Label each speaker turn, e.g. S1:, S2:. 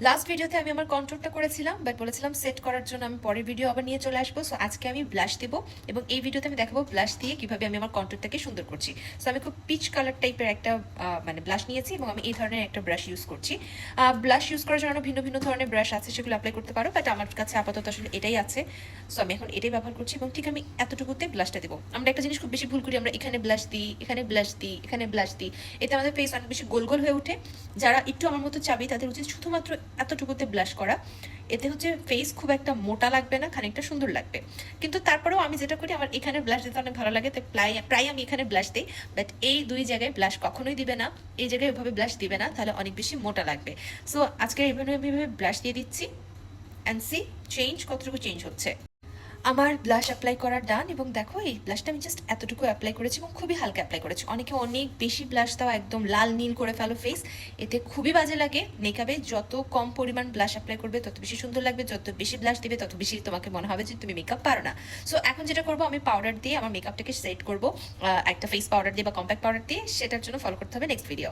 S1: Last ভিডিওতে আমি আমার কন্ট্রোলটা করেছিলাম, বাট বলেছিলাম সেট করার জন্য আমি পরের ভিডিও আবার নিয়ে চলে আসবো। সো আজকে আমি ব্লাশ দেবো এবং এই ভিডিওতে আমি দেখাবো ব্লাশ দিয়ে কিভাবে আমি আমার কন্ট্রোলটাকে সুন্দর করছি। সো আমি খুব পিচ কালার টাইপের একটা মানে ব্লাশ নিয়েছি এবং আমি এই ধরনের একটা ব্রাশ ইউজ করছি। ব্লাশ ইউজ করার জন্য ভিন্ন ভিন্ন ধরনের ব্রাশ আছে, সেগুলো অ্যাপ্লাই করতে পারো, বাট আমার কাছে আপাতত আসলে এটাই আছে। সো আমি এখন এটাই ব্যবহার করছি এবং ঠিক আমি এতটুকুতে ব্লাশটা দেবো। আমরা একটা জিনিস খুব বেশি ভুল করি, আমরা এখানে ব্লাশ দিই, এখানে ব্লাশ দিই, এখানে ব্লাশ দিই, এতে আমাদের ফেস অনেক বেশি গোল গোল হয়ে ওঠে। যারা একটু আমার মতো চাবি তাদের উচিত শুধুমাত্র এতটুকুতে ব্লাশ করা। এতে হচ্ছে ফেস খুব একটা মোটা লাগবে না, খানিকটা সুন্দর লাগবে। কিন্তু তারপরেও আমি যেটা করি, আমার এখানে ব্লাশ দিতে অনেক ভালো লাগে, তাই প্রায় আমি এখানে ব্লাশ দিই। বাট এই দুই জায়গায় ব্লাশ কখনোই দিবে না, এই জায়গায় ওইভাবে ব্লাশ দিবে না, তাহলে অনেক বেশি মোটা লাগবে। সো আজকে এইভাবে আমি ব্লাশ দিয়ে দিচ্ছি অ্যান্ড সি চেঞ্জ কতটুকু চেঞ্জ হচ্ছে। আমার ব্লাশ অ্যাপ্লাই করার ডান এবং দেখো এই ব্লাশটা আমি জাস্ট এতটুকু অ্যাপ্লাই করেছি এবং খুবই হালকা অ্যাপ্লাই করেছি। অনেকে অনেক বেশি ব্লাশ দাও, একদম লাল নীল করে ফেলো ফেস, এতে খুবই বাজে লাগে। মেকআপে যত কম পরিমাণ ব্লাশ অ্যাপ্লাই করবে তত বেশি সুন্দর লাগবে, যত বেশি ব্লাশ দিবে তত বেশি তোমাকে মনে হবে যে তুমি মেকআপ পারো না। সো এখন যেটা করবো, আমি পাউডার দিয়ে আমার মেকআপটাকে সেট করবো, একটা ফেস পাউডার দিয়ে বা কম্প্যাক্ট পাউডার দিয়ে। সেটার জন্য ফলো করতে হবে নেক্সট ভিডিও।